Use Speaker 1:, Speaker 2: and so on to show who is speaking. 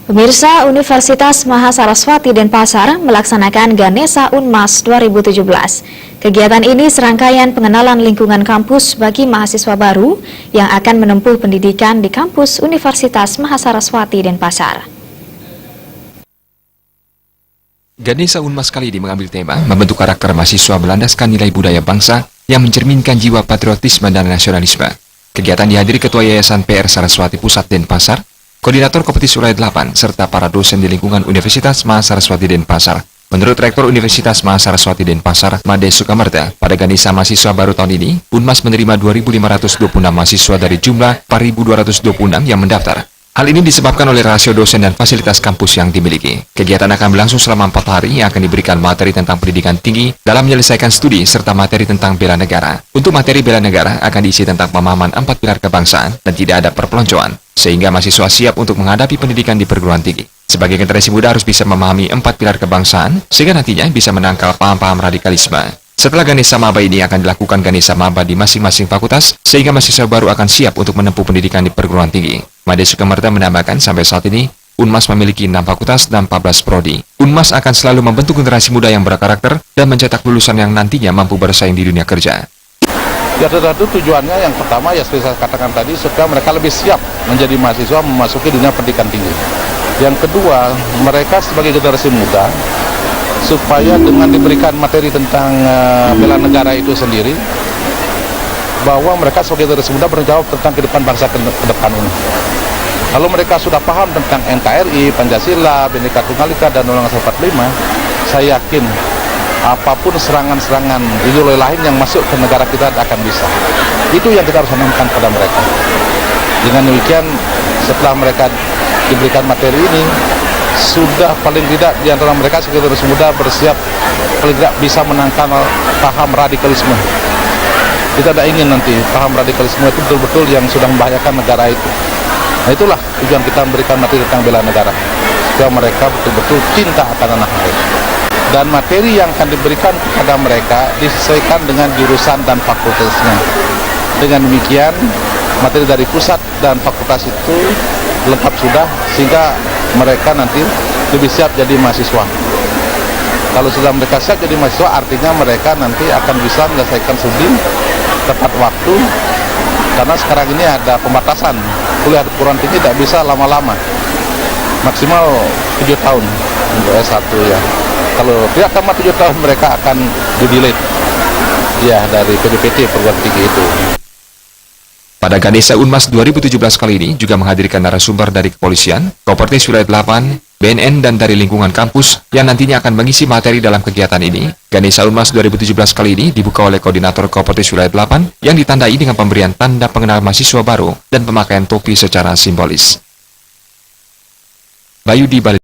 Speaker 1: Pemirsa, Universitas Mahasaraswati Denpasar melaksanakan Ganesha Unmas 2017. Kegiatan ini serangkaian pengenalan lingkungan kampus bagi mahasiswa baru yang akan menempuh pendidikan di kampus Universitas Mahasaraswati Denpasar.
Speaker 2: Ganesha Unmas kali ini mengambil tema membentuk karakter mahasiswa berlandaskan nilai budaya bangsa yang mencerminkan jiwa patriotisme dan nasionalisme. Kegiatan dihadiri Ketua Yayasan PR Saraswati Pusat Denpasar, Koordinator Kompetisi Wilayah 8, serta para dosen di lingkungan Universitas Mahasaraswati Denpasar. Menurut Rektor Universitas Mahasaraswati Denpasar, Made Sukamerta, pada Ganesha mahasiswa baru tahun ini, Unmas menerima 2.526 mahasiswa dari jumlah 4.226 yang mendaftar. Hal ini disebabkan oleh rasio dosen dan fasilitas kampus yang dimiliki. Kegiatan akan berlangsung selama 4 hari yang akan diberikan materi tentang pendidikan tinggi dalam menyelesaikan studi serta materi tentang bela negara. Untuk materi bela negara akan diisi tentang pemahaman 4 pilar kebangsaan dan tidak ada perpeloncoan, sehingga mahasiswa siap untuk menghadapi pendidikan di perguruan tinggi. Sebagai generasi muda harus bisa memahami 4 pilar kebangsaan, sehingga nantinya bisa menangkal paham-paham radikalisme. Setelah Ganesha Maba ini akan dilakukan Ganesha Maba di masing-masing fakultas, sehingga mahasiswa baru akan siap untuk menempuh pendidikan di perguruan tinggi. Made Sukamerta menambahkan sampai saat ini, Unmas memiliki 6 fakultas dan 14 prodi. Unmas akan selalu membentuk generasi muda yang berkarakter dan mencetak lulusan yang nantinya mampu bersaing di dunia kerja.
Speaker 3: Ya tentu tujuannya yang pertama ya seperti saya katakan tadi, supaya mereka lebih siap menjadi mahasiswa memasuki dunia pendidikan tinggi. Yang kedua, mereka sebagai generasi muda, supaya dengan diberikan materi tentang bela negara itu sendiri, bahwa mereka sebagai generasi muda bertanggung jawab tentang kehidupan bangsa ke depan ini. Kalau mereka sudah paham tentang NKRI, Pancasila, Bhinneka Tunggal Ika, dan Undang-Undang 45, saya yakin apapun serangan-serangan ideologi lain yang masuk ke negara kita akan bisa. Itu yang kita harus tanamkan pada mereka. Dengan demikian, setelah mereka diberikan materi ini, sudah paling tidak di antara mereka sekitar muda bersiap paling tidak bisa menangkal paham radikalisme. Kita tidak ingin nanti paham radikalisme itu betul-betul yang sudah membahayakan negara itu. Nah, itulah tujuan kita memberikan materi tentang bela negara, supaya mereka betul-betul cinta akan tanah air. Dan materi yang akan diberikan kepada mereka disesuaikan dengan jurusan dan fakultasnya. Dengan demikian, materi dari pusat dan fakultas itu lengkap sudah, sehingga mereka nanti lebih siap jadi mahasiswa. Kalau sudah mereka siap jadi mahasiswa, artinya mereka nanti akan bisa menyelesaikan studi tepat waktu, karena sekarang ini ada pembatasan. Kuliah di perguruan tinggi tidak bisa lama-lama, maksimal 7 tahun untuk S1 ya. Kalau tidak tamat 7 tahun, mereka akan di-delete ya dari PDPT perguruan tinggi itu.
Speaker 2: Pada Ganesha Unmas 2017 kali ini juga menghadirkan narasumber dari kepolisian, Kopertis Wilayah 8, BNN, dan dari lingkungan kampus yang nantinya akan mengisi materi dalam kegiatan ini. Ganesha Unmas 2017 kali ini dibuka oleh Koordinator Kopertis Wilayah 8 yang ditandai dengan pemberian tanda pengenal mahasiswa baru dan pemakaian topi secara simbolis. Bayu di Bali.